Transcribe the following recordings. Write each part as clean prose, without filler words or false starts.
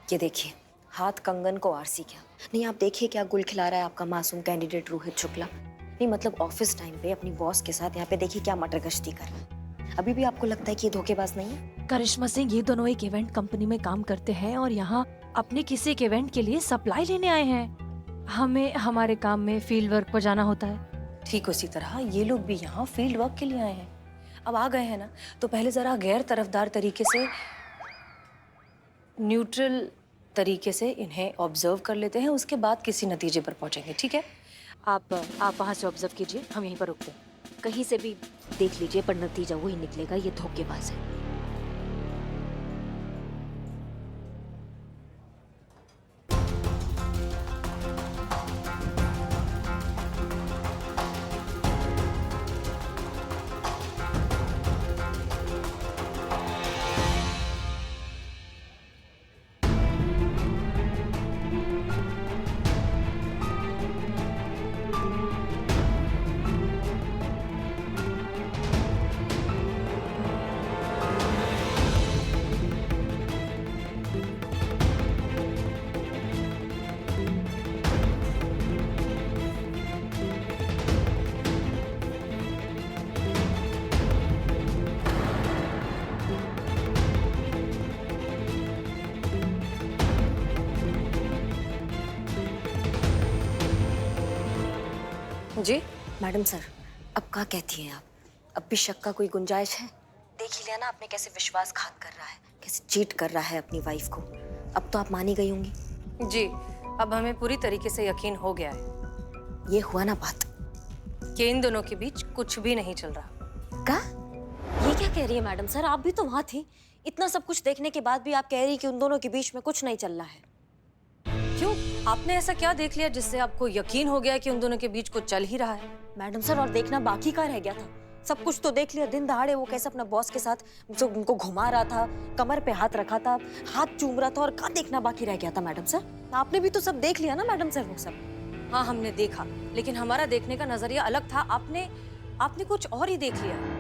ये देखिए, हाथ कंगन को आरसी क्या नहीं, आप देखिए क्या गुल खिला रहा है आपका मासूम कैंडिडेट रोहित शुक्ला। नहीं मतलब ऑफिस टाइम पे अपनी बॉस के साथ यहाँ पे देखिए क्या मटर गश्ती कर रहा है। अभी भी आपको लगता है कि ये धोखेबाज नहीं है? करिश्मा सिंह, ये दोनों एक इवेंट कंपनी में काम करते हैं और यहाँ अपने किसी एक इवेंट के लिए सप्लाई लेने आए हैं। हमें हमारे काम में फील्ड वर्क पर जाना होता है। ठीक उसी तरह ये लोग भी यहाँ फील्ड वर्क के लिए आए हैं। अब आ गए हैं ना, तो पहले जरा गैर तरफदार तरीके से, न्यूट्रल तरीके से इन्हें ऑब्जर्व कर लेते हैं, उसके बाद किसी नतीजे पर पहुंचेंगे। ठीक है? आप वहाँ से ऑब्जर्व कीजिए, हम यहीं पर रुकते हैं। कहीं से भी देख लीजिए पर नतीजा वही निकलेगा, ये धोखेबाज है। जी मैडम सर, अब क्या कहती हैं आप? अब भी शक का कोई गुंजाइश है? देख ही लिया ना आपने कैसे विश्वासघात कर रहा है, कैसे चीट कर रहा है अपनी वाइफ को। अब तो आप मानी गई होंगी। जी, अब हमें पूरी तरीके से यकीन हो गया है ये हुआ ना बात कि इन दोनों के बीच कुछ भी नहीं चल रहा। का? ये क्या कह रही है मैडम सर? आप भी तो वहां थी। इतना सब कुछ देखने के बाद भी आप कह रही कि उन दोनों के बीच में कुछ नहीं चल रहा है। क्यों? आपने ऐसा क्या देख लिया जिससे आपको यकीन हो गया कि उन दोनों के बीच कुछ चल ही रहा है? मैडम सर, और देखना बाकी का रह गया था? सब कुछ तो देख लिया। दिन दहाड़े वो कैसे अपना बॉस के साथ जो उनको घुमा रहा था, कमर पे हाथ रखा था, हाथ चूम रहा था, और क्या देखना बाकी रह गया था मैडम सर? आपने भी तो सब देख लिया ना मैडम सर वो सब। हाँ, हमने देखा, लेकिन हमारा देखने का नजरिया अलग था। आपने कुछ और ही देख लिया।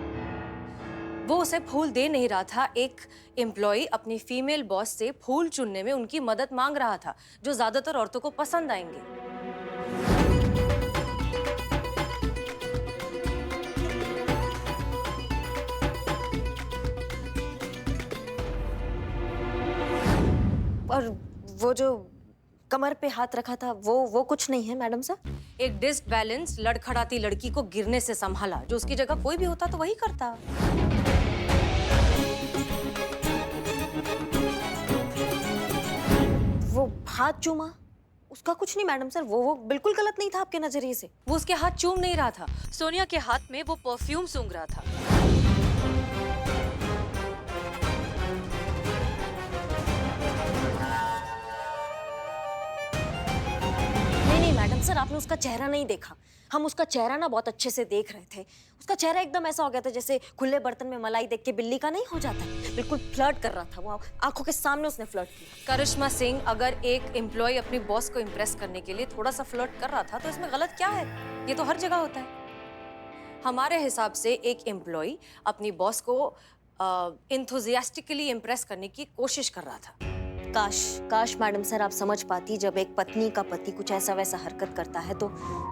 वो उसे फूल दे नहीं रहा था। एक एम्प्लॉय अपनी फीमेल बॉस से फूल चुनने में उनकी मदद मांग रहा था, जो ज्यादातर औरतों को पसंद आएंगे। और वो जो कमर पे हाथ रखा था वो कुछ नहीं है मैडम सर? एक डिसबैलेंस लड़खड़ाती लड़की को गिरने से संभाला, जो उसकी जगह कोई भी होता तो वही करता। वो हाथ चूमा, उसका कुछ नहीं मैडम सर। वो बिल्कुल गलत नहीं था आपके नजरिए से। वो उसके हाथ चूम नहीं रहा था, सोनिया के हाथ में वो परफ्यूम सूंघ रहा था। नहीं मैडम सर, आपने उसका चेहरा नहीं देखा। हम उसका चेहरा ना बहुत अच्छे से देख रहे थे। उसका चेहरा एकदम ऐसा हो गया था जैसे खुले बर्तन में मलाई देख के बिल्ली का नहीं हो जाता है। बिल्कुल फ्लर्ट कर रहा था वो, आंखों के सामने उसने फ्लर्ट किया। करिश्मा सिंह, अगर एक एम्प्लॉय अपनी बॉस को इम्प्रेस करने के लिए थोड़ा सा फ्लर्ट कर रहा था तो इसमें गलत क्या है? ये तो हर जगह होता है। हमारे हिसाब से एक एम्प्लॉय अपनी बॉस को इंथुजियास्टिकली इम्प्रेस करने की कोशिश कर रहा था। काश मैडम सर आप समझ पाती, जब एक पत्नी का पति कुछ ऐसा वैसा हरकत करता है तो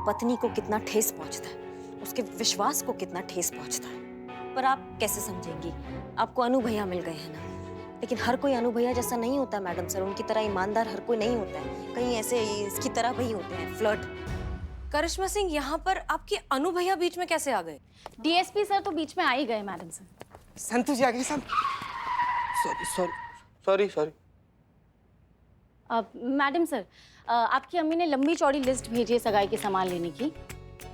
पत्नी को कितना ठेस पहुंचता है, उसके विश्वास को कितना ठेस पहुंचता है। पर आप कैसे समझेंगी? आपको अनु भैया मिल गए हैं ना, लेकिन हर कोई अनु भैया जैसा नहीं होता मैडम सर। उनकी तरह ईमानदार हर कोई नहीं होता है, कहीं ऐसे इसकी तरह भी होते हैं फ्लर्ट। करिश्मा सिंह, यहाँ पर आपके अनु भैया बीच में कैसे आ गए? डीएसपी सर तो बीच में आ ही गए मैडम सर। संतु जी आ गए। सॉरी। मैडम सर, आपकी अम्मी ने लंबी चौड़ी लिस्ट भेजी है सगाई के सामान लेने की,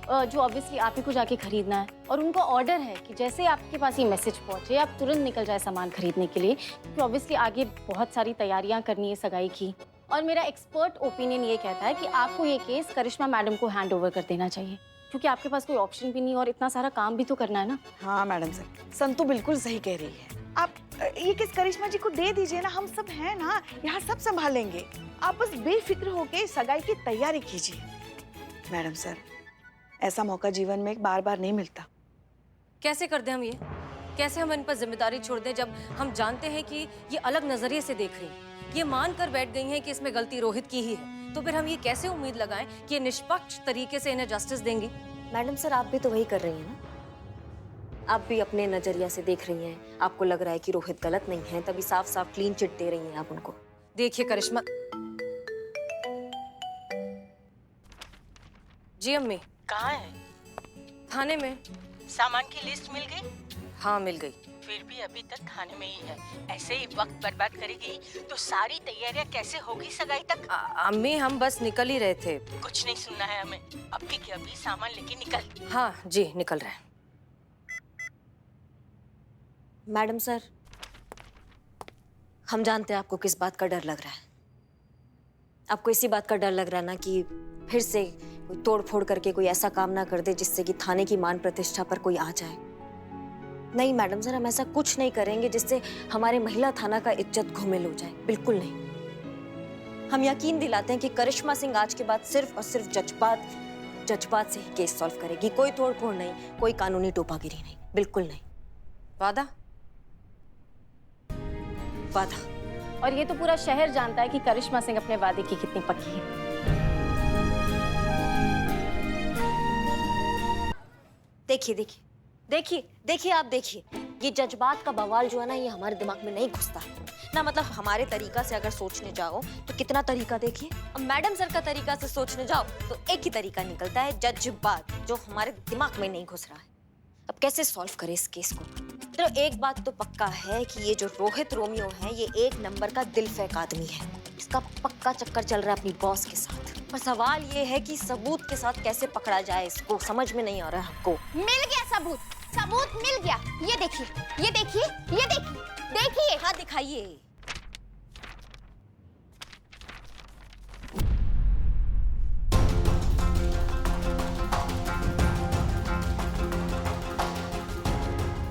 जो ऑब्वियसली आप ही को जाके खरीदना है। और उनको ऑर्डर है कि जैसे आपके पास ये मैसेज पहुंचे आप तुरंत निकल जाए सामान खरीदने के लिए, क्योंकि ऑब्वियसली आगे बहुत सारी तैयारियां करनी है सगाई की। और मेरा एक्सपर्ट ओपिनियन ये कहता है कि आपको ये केस करिश्मा मैडम को हैंड ओवर कर देना चाहिए, क्योंकि आपके पास कोई ऑप्शन भी नहीं और इतना सारा काम भी तो करना है ना। हाँ मैडम सर, संतु बिल्कुल सही कह रही है। आप ये किस करिश्मा जी को दे दीजिए ना, हम सब हैं ना, यहाँ सब संभालेंगे। आप बस बेफिक्र होके सगाई की तैयारी कीजिए। मैडम सर, ऐसा मौका जीवन में बार बार नहीं मिलता। कैसे कर दें हम ये? कैसे हम इन पर जिम्मेदारी छोड़ दें जब हम जानते हैं कि ये अलग नजरिए से देख रही हैं? ये मान कर बैठ गई हैं कि इसमें गलती रोहित की ही है, तो फिर हम ये कैसे उम्मीद लगाएं कि ये निष्पक्ष तरीके से इन्हें जस्टिस देंगी? मैडम सर, आप भी तो वही कर रही हैं ना। आप भी अपने नजरिया से देख रही हैं। आपको लग रहा है कि रोहित गलत नहीं है, तभी साफ साफ क्लीन चिट दे रही हैं आप उनको। देखिए करिश्मा जी अम्मी। कहाँ है? थाने में। सामान की लिस्ट मिल गई? हाँ मिल गई। फिर भी अभी तक थाने में ही है। ऐसे ही वक्त बर्बाद करेगी तो सारी तैयारियां कैसे होगी सगाई तक? अम्मी हम बस निकल ही रहे थे। कुछ नहीं सुनना है हमें। अभी के अभी सामान लेके निकल। हाँ जी निकल रहे हैं। मैडम सर, हम जानते हैं आपको किस बात का डर लग रहा है। आपको इसी बात का डर लग रहा है ना कि फिर से कोई तोड़ फोड़ करके कोई ऐसा काम ना कर दे जिससे कि थाने की मान प्रतिष्ठा पर कोई आ जाए। नहीं मैडम सर, हम ऐसा कुछ नहीं करेंगे जिससे हमारे महिला थाना का इज्जत घुमिल हो जाए, बिल्कुल नहीं। हम यकीन दिलाते हैं कि करिश्मा सिंह आज के बाद सिर्फ और सिर्फ जज्बात से ही केस सॉल्व करेगी। कोई तोड़ फोड़ नहीं, कोई कानूनी टोपागिरी नहीं, बिल्कुल नहीं। वादा? वादा। और ये तो पूरा शहर जानता है कि करिश्मा सिंह अपने वादे की कितनी पक्की है। देखिए आप देखिए, ये जज्बात का बवाल जो है ना, ये हमारे दिमाग में नहीं घुसता ना। मतलब हमारे तरीका से अगर सोचने जाओ तो कितना तरीका देखिए। अब मैडम सर का तरीका से सोचने जाओ तो एक ही तरीका निकलता है, जज्बात, जो हमारे दिमाग में नहीं घुस रहा है। अब कैसे सॉल्व करें इस केस को? तो एक बात तो पक्का है कि ये जो रोहित रोमियो है, ये एक नंबर का दिल फेंक आदमी है। इसका पक्का चक्कर चल रहा है अपनी बॉस के साथ। पर सवाल ये है कि सबूत के साथ कैसे पकड़ा जाए, इसको समझ में नहीं आ रहा है हमको। मिल गया सबूत मिल गया। ये देखिए, ये देखिए, ये देखिए, देखिए। हाँ दिखाइए।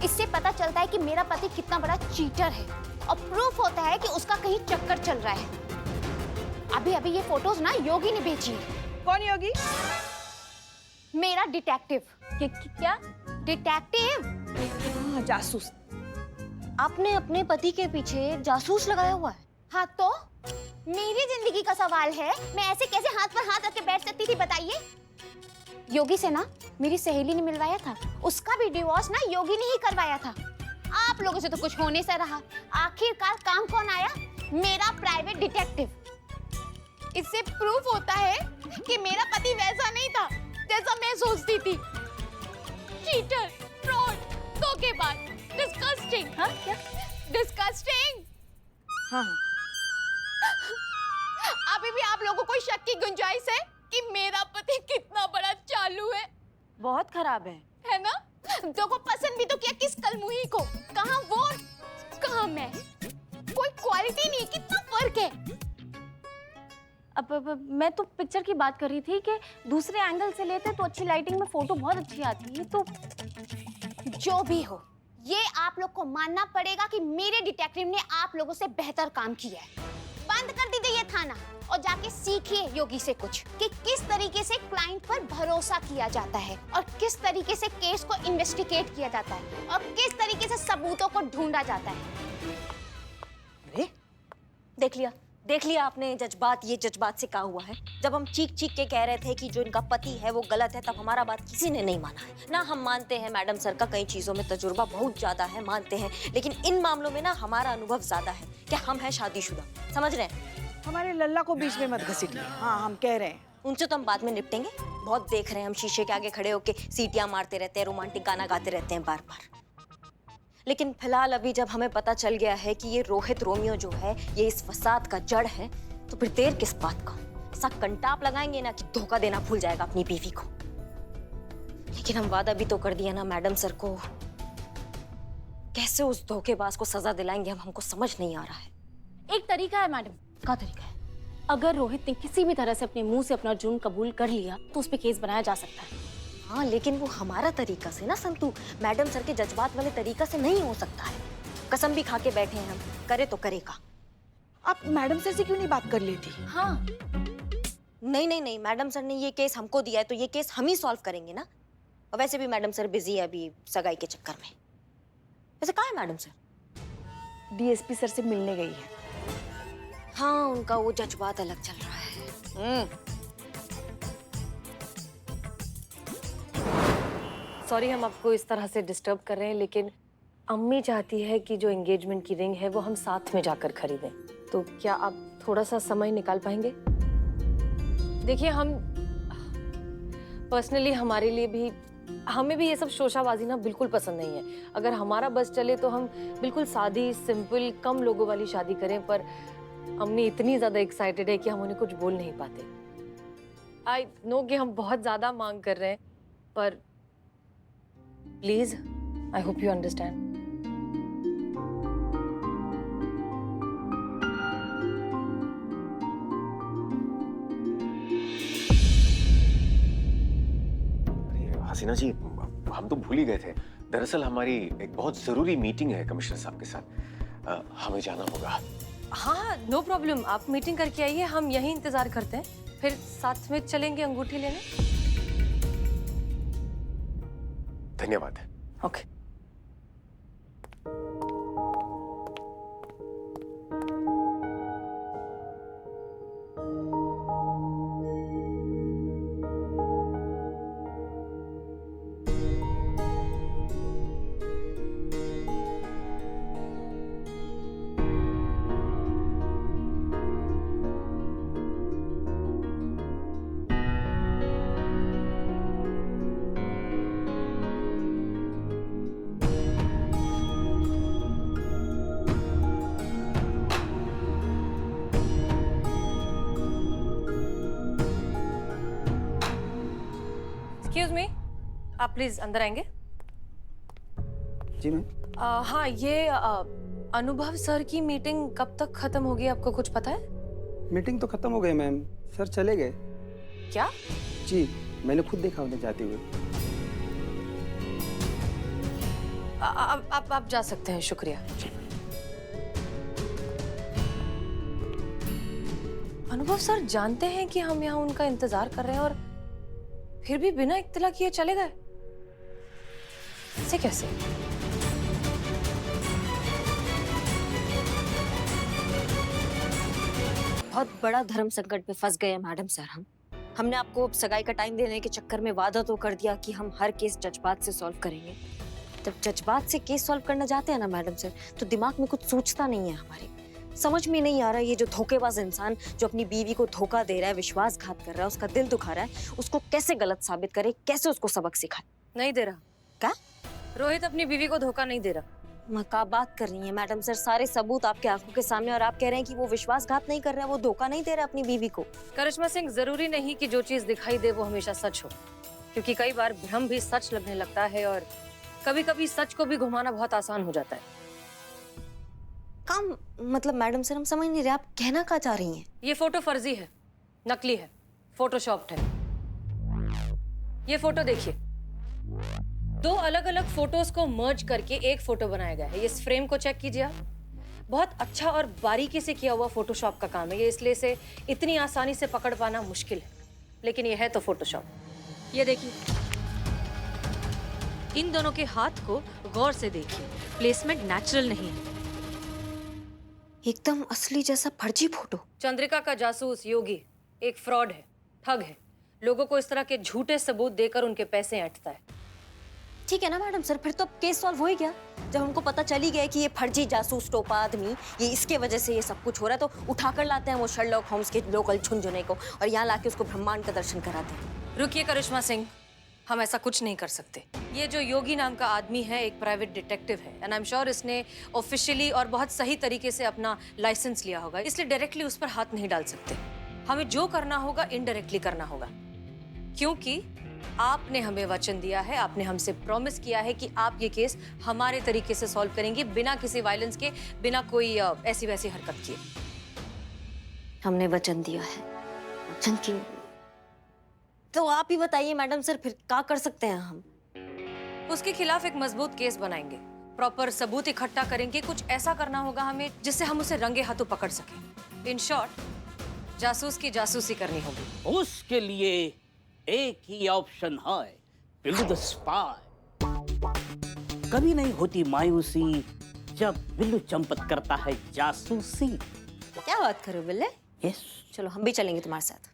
इससे पता चलता है कि मेरा पति कितना बड़ा चीटर है और प्रूफ होता है कि उसका कहीं चक्कर चल रहा है। अभी अभी ये फोटोज ना योगी ने भेजी है। कौन योगी? मेरा डिटेक्टिव। क्या? डिटेक्टिव? हाँ, जासूस। आपने अपने पति के पीछे जासूस लगाया हुआ है? हाँ तो मेरी जिंदगी का सवाल है, मैं ऐसे कैसे हाथ पर हाथ रख के बैठ सकती थी बताइए? योगी से ना मेरी सहेली ने मिलवाया था, उसका भी डिवोर्स ना योगी ने ही करवाया था। आप लोगों से तो कुछ होने से रहा, आखिरकार काम कौन आया? मेरा प्राइवेट डिटेक्टिव। इससे प्रूफ होता है कि मेरा पति वैसा नहीं था जैसा मैं सोचती थी। चीटर, फ्रॉड, धोखेबाज, डिस्गस्टिंग। हाँ क्या? डिस्गस्टिंग। हाँ। अभी भी आप लोगों को शक की गुंजाइश है कि मेरा पति कितना बड़ा चालू है? बहुत खराब है ना? देखो, पसंद भी तो किया किस कलमुही को। कहाँ वो, कहाँ मैं। कोई क्वालिटी नहीं, कितना फर्क है। अब मैं तो पिक्चर की बात कर रही थी कि दूसरे एंगल से लेते तो अच्छी लाइटिंग में फोटो बहुत अच्छी आती है। तो जो भी हो, ये आप लोग को मानना पड़ेगा कि मेरे डिटेक्टिव ने आप लोगों से बेहतर काम किया है। बंद कर दीजिए ये थाना और जाके सीखिए योगी से कुछ कि किस तरीके से क्लाइंट पर भरोसा किया जाता है और किस तरीके से केस को इन्वेस्टिगेट किया जाता है और किस तरीके से सबूतों को ढूंढा जाता है। अरे देख लिया आपने ये जज्बात से कहा हुआ है। जब हम चीख के कह रहे थे कि जो इनका पति है वो गलत है, तब हमारा बात किसी ने नहीं माना है ना। हम मानते हैं मैडम सर का कई चीजों में तजुर्बा बहुत ज्यादा है, मानते हैं, लेकिन इन मामलों में ना हमारा अनुभव ज्यादा है। क्या हम हैं शादीशुदा, समझ रहे हैं? हमारे लल्ला को बीच में मत घसीटिए। हाँ, हम कह रहे हैं। उनसे तो हम बाद में निपटेंगे। बहुत देख रहे हैं हम, शीशे के आगे खड़े होके सीटियां मारते रहते हैं, रोमांटिक गाना गाते रहते हैं बार बार। लेकिन फिलहाल अभी जब हमें पता चल गया है कि ये रोहित रोमियो जो है ये इस फसाद का जड़ है, तो फिर देर किस बात का? ऐसा कंटाप लगाएंगे ना कि धोखा देना भूल जाएगा अपनी बीवी को। लेकिन हम वादा भी तो कर दिया ना मैडम सर को। कैसे उस धोखेबाज को सजा दिलाएंगे हमको समझ नहीं आ रहा है। एक तरीका है मैडम। क्या तरीका है? अगर रोहित ने किसी भी तरह से अपने मुंह से अपना जुर्म कबूल कर लिया तो उस पे केस बनाया जा सकता है। हाँ, लेकिन वो हमारा तरीका से ना संतू, मैडम सर के जज्बात वाले तरीका से नहीं हो सकता है। कसम भी खा के बैठे हैं हम, करे तो करेगा। आप मैडम सर से क्यों नहीं बात कर लेती? हाँ नहीं, मैडम सर ने ये केस हमको दिया है तो ये केस हम ही सॉल्व करेंगे ना। और वैसे भी मैडम सर बिजी है अभी सगाई के चक्कर में। वैसे कहाँ है मैडम सर? डीएसपी सर से मिलने गई है। हाँ, उनका वो जज्बात अलग चल रहा है। सॉरी हम आपको इस तरह से डिस्टर्ब कर रहे हैं, लेकिन अम्मी चाहती है कि जो एंगेजमेंट की रिंग है वो हम साथ में जाकर खरीदें। तो क्या आप थोड़ा सा समय निकाल पाएंगे? देखिए, हम पर्सनली हमारे लिए भी, हमें भी ये सब शोशाबाजी ना बिल्कुल पसंद नहीं है। अगर हमारा बस चले तो हम बिल्कुल सादी, सिंपल, कम लोगों वाली शादी करें, पर अम्मी इतनी ज्यादा एक्साइटेड है कि हम उन्हें कुछ बोल नहीं पाते। आई नो कि हम बहुत ज्यादा मांग कर रहे हैं, पर please, I hope you understand. Hasina ji, हम तो भूल ही गए थे। दरअसल हमारी एक बहुत जरूरी मीटिंग है कमिश्नर साहब के साथ, हमें जाना होगा। हाँ, नो प्रॉब्लम, आप मीटिंग करके आइए, हम यहीं इंतजार करते हैं, फिर साथ में चलेंगे अंगूठी लेने। धन्यवाद। ओके। एक्सक्यूज मी, आप प्लीज अंदर आएंगे? जी मैम। हाँ, ये अनुभव सर की मीटिंग कब तक खत्म होगी, आपको कुछ पता है? मीटिंग तो खत्म हो गई मैम, सर चले गए। क्या? जी, मैंने खुद देखा उन्हें जाते हुए। आप जा सकते हैं, शुक्रिया। अनुभव सर जानते हैं कि हम यहाँ उनका इंतजार कर रहे हैं और फिर भी बिना इत्तला किए चले गए? ऐसे कैसे? बहुत बड़ा धर्म संकट में फंस गए हैं मैडम सर हम। हमने आपको सगाई का टाइम देने के चक्कर में वादा तो कर दिया कि हम हर केस जज्बात से सॉल्व करेंगे। जब जज्बात से केस सॉल्व करना चाहते हैं ना मैडम सर, तो दिमाग में कुछ सोचता नहीं है हमारे। समझ में नहीं आ रहा ये जो धोखेबाज इंसान जो अपनी बीवी को धोखा दे रहा है, विश्वासघात कर रहा है, उसका दिल दुखा रहा है, उसको कैसे गलत साबित करे, कैसे उसको सबक सिखाए। नहीं दे रहा। क्या? रोहित अपनी बीवी को धोखा नहीं दे रहा। मैं क्या बात कर रही है मैडम सर, सारे सबूत आपके आंखों के सामने, और आप कह रहे हैं कि वो विश्वासघात नहीं कर रहा है, वो धोखा नहीं दे रहा अपनी बीवी को। करिश्मा सिंह, जरूरी नहीं कि जो चीज दिखाई दे वो हमेशा सच हो, क्योंकि कई बार भ्रम भी सच लगने लगता है और कभी कभी सच को भी घुमाना बहुत आसान हो जाता है। काम मतलब मैडम सर हम समझ नहीं रहे आप कहना क्या चाह रही हैं। ये फोटो फर्जी है, नकली है, फोटोशॉप्ड है। ये फोटो देखिए, दो अलग अलग फोटोज को मर्ज करके एक फोटो बनाया गया है। इस फ्रेम को चेक कीजिए आप, बहुत अच्छा और बारीकी से किया हुआ फोटोशॉप का काम है ये, इसलिए इसे इतनी आसानी से पकड़ पाना मुश्किल है, लेकिन ये है तो फोटोशॉप। ये देखिए, इन दोनों के हाथ को गौर से देखिए, प्लेसमेंट नेचुरल नहीं है, एकदम असली जैसा फर्जी फोटो। चंद्रिका का जासूस योगी एक फ्रॉड है, ठग है, लोगों को इस तरह के झूठे सबूत देकर उनके पैसे ऐंठता है। ठीक है ना मैडम सर, फिर तो केस सॉल्व हो ही गया। जब हमको पता चली गया कि ये फर्जी जासूस टोपा आदमी, ये इसके वजह से ये सब कुछ हो रहा है, तो उठाकर लाते हैं वो शर्लॉक होम्स के लोकल झुनझुने को और यहाँ लाके उसको ब्रह्मांड का दर्शन कराते हैं। रुकिए करिश्मा सिंह, हम ऐसा कुछ नहीं कर सकते। ये जो योगी नाम का आदमी है एक प्राइवेट डिटेक्टिव है, एंड आई एम श्योर इसने ऑफिशियली और बहुत सही तरीके से अपना लाइसेंस लिया होगा, इसलिए डायरेक्टली उस पर हाथ नहीं डाल सकते। हमें जो करना होगा इनडायरेक्टली करना होगा, क्योंकि आपने हमें वचन दिया है, आपने हमसे प्रॉमिस किया है कि आप ये केस हमारे तरीके से सॉल्व करेंगे, बिना किसी वायलेंस के, बिना कोई ऐसी वैसी हरकत किए। हमने वचन दिया है, वचन की तो आप ही बताइए मैडम सर, फिर क्या कर सकते हैं हम? उसके खिलाफ एक मजबूत केस बनाएंगे, प्रॉपर सबूत इकट्ठा करेंगे, कुछ ऐसा करना होगा हमें जिससे हम उसे रंगे हाथों पकड़ सकें। इन शॉर्ट, जासूस की जासूसी करनी होगी। उसके लिए एक ही ऑप्शन है, बिल्ड द स्पाई। कभी नहीं होती मायूसी जब बिल्लू चंपत करता है जासूसी। क्या बात करो बिल्ले? यस। चलो हम भी चलेंगे तुम्हारे साथ।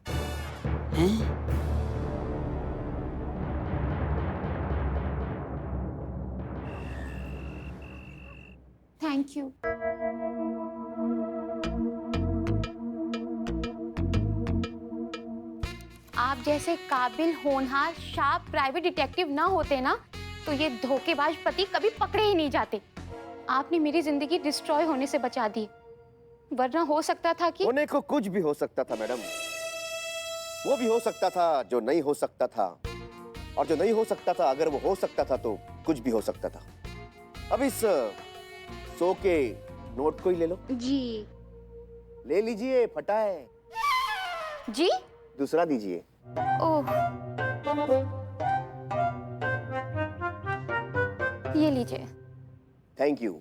Thank you. आप जैसे काबिल, होनहार, शार्प प्राइवेट डिटेक्टिव ना होते ना तो ये धोखेबाज पति कभी पकड़े ही नहीं जाते। आपने मेरी जिंदगी डिस्ट्रॉय होने से बचा दी, वरना हो सकता था कि होने को कुछ भी हो सकता था मैडम। वो भी हो सकता था जो नहीं हो सकता था, और जो नहीं हो सकता था अगर वो हो सकता था तो कुछ भी हो सकता था। अब इस 100 के नोट को ही ले लो। जी ले लीजिए, फटा है। जी दूसरा दीजिए। ओह, ये लीजिए। Thank you.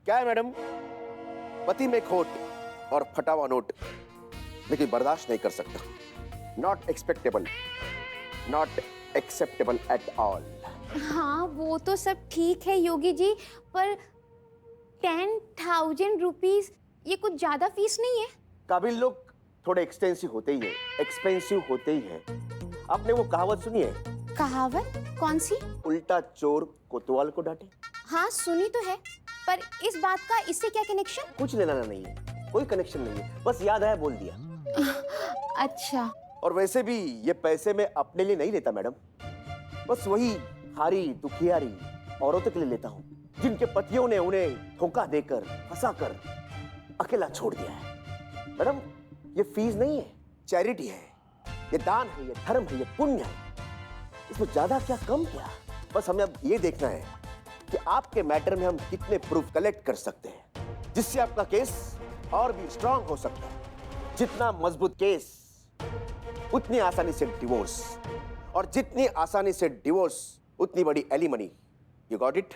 क्या है मैडम, पति में खोट और फटा हुआ नोट लेकिन बर्दाश्त नहीं कर सकता। Not expectable, not acceptable at all. हाँ वो तो सब ठीक है योगी जी, पर 10,000 रुपीज ये कुछ ज्यादा फीस नहीं है? काबिल लोग थोड़े एक्सपेंसिव होते ही है। आपने वो कहावत सुनी है? कहावत कौन सी? उल्टा चोर कोतवाल को डांटे। हाँ सुनी तो है, पर इस बात का इससे क्या कनेक्शन? कुछ लेना नहीं है, कोई कनेक्शन नहीं है, बस याद आया बोल दिया। अच्छा। और वैसे भी ये पैसे मैं अपने लिए नहीं लेता मैडम, बस वही हारी दुखियारी औरतों के लिए लेता हूँ जिनके पतियों ने उन्हें धोखा देकर, फंसाकर अकेला छोड़ दिया है। मैडम ये फीस नहीं है, चैरिटी है, ये दान है, ये धर्म है, ये पुण्य है। इसमें ज्यादा क्या कम क्या, बस हमें अब ये देखना है कि आपके मैटर में हम कितने प्रूफ कलेक्ट कर सकते हैं जिससे आपका केस और भी स्ट्रांग हो सकता है। जितना मजबूत केस उतनी आसानी से डिवोर्स, और जितनी आसानी से डिवोर्स उतनी बड़ी एलिमनी। You got it?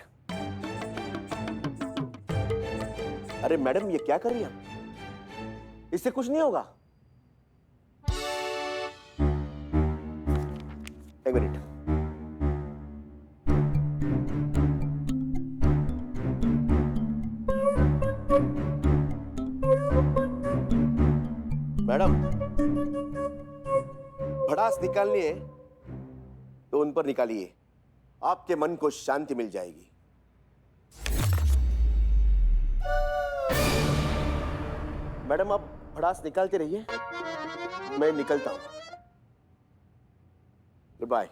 अरे मैडम ये क्या कर रही हैं? इससे कुछ नहीं होगा। एक मिनट। मैडम भड़ास निकालनी है तो उन पर निकालिए, आपके मन को शांति मिल जाएगी। मैडम आप भड़ास निकालते रहिए, मैं निकलता हूं। Good bye.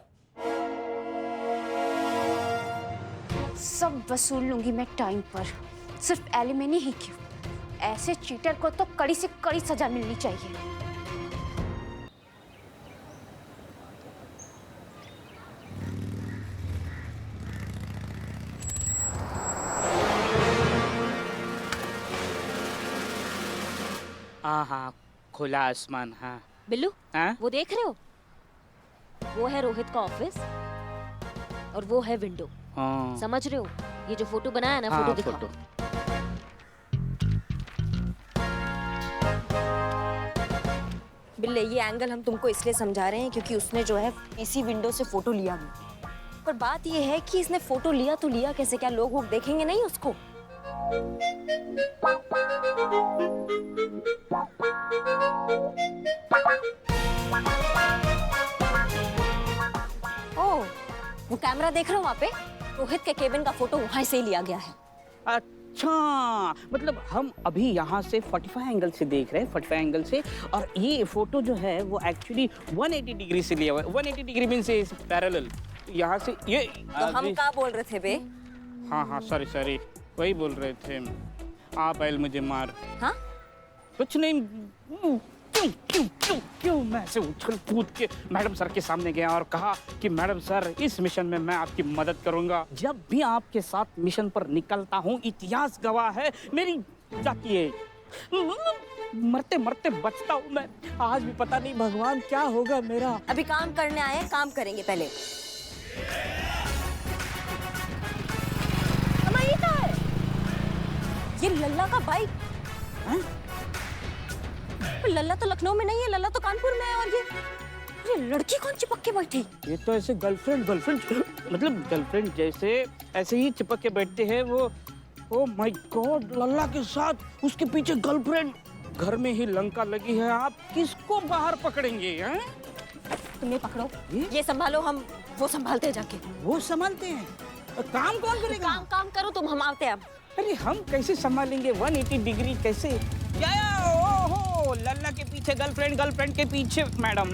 सब वसूल लूंगी मैं टाइम पर, सिर्फ एलिमनी ही क्यों, ऐसे चीटर को तो कड़ी से कड़ी सजा मिलनी चाहिए। हाँ, खुला आसमान। हाँ बिल्लू, हाँ? वो देख रहे हो? वो है रोहित का ऑफिस और वो है विंडो। हाँ। समझ रहे हो? ये जो फोटो बनाया ना, हाँ, फोटो दिखाओ। फोटो। बिल्ले, ये एंगल हम तुमको इसलिए समझा रहे हैं क्योंकि उसने जो है इसी विंडो से फोटो लिया हुआ। पर बात ये है कि इसने फोटो लिया तो लिया कैसे? क्या लोग देखेंगे नहीं उसको? ओह, वो कैमरा देख रहे हो वहाँ पे? रोहित के केबिन का फोटो वहाँ से ही लिया गया है। अच्छा, मतलब हम अभी यहाँ से 45 एंगल से देख रहे हैं, 45 एंगल से, और ये फोटो जो है वो एक्चुअली 180 डिग्री से लिया हुआ है। 180 डिग्री मींस इज पैरेलल। यहाँ से ये तो हम क्या बोल रहे थे बे? हाँ, सॉरी, वही बोल रहे थे। आप आयल मुझे मार। हाँ? कुछ नहीं। क्यों मैं ऐसे उछल कूद के मैडम सर के सामने गया और कहा कि मैडम सर, इस मिशन में मैं आपकी मदद करूंगा। जब भी आपके साथ मिशन पर निकलता हूँ, इतिहास गवाह है, मेरी जाती है, मरते मरते बचता हूँ मैं। आज भी पता नहीं भगवान क्या होगा मेरा। अभी काम करने आए हैं, काम करेंगे पहले। ये क्या है? ये लल्ला का बाइक। हाँ? लल्ला तो लखनऊ में नहीं है, लल्ला तो कानपुर में है। और ये लड़की कौन चिपक के बैठी? ये तो ऐसे गर्लफ्रेंड मतलब गर्लफ्रेंड जैसे ऐसे ही चिपक के बैठते हैं वो। ओ माय गॉड, लल्ला के साथ उसके पीछे गर्लफ्रेंड। घर में ही लंका लगी है, आप किसको बाहर पकड़ेंगे हैं? तुम्हें पकड़ो, ये संभालो, हम वो संभालते हैं जाके। वो संभालते हैं, काम कौन करेगा? काम करो तुम, हम आते हैं अब। अरे हम कैसे संभालेंगे 180 डिग्री कैसे? ओहो, लल्ला के पीछे गर्लफ्रेंड, गर्लफ्रेंड के पीछे मैडम।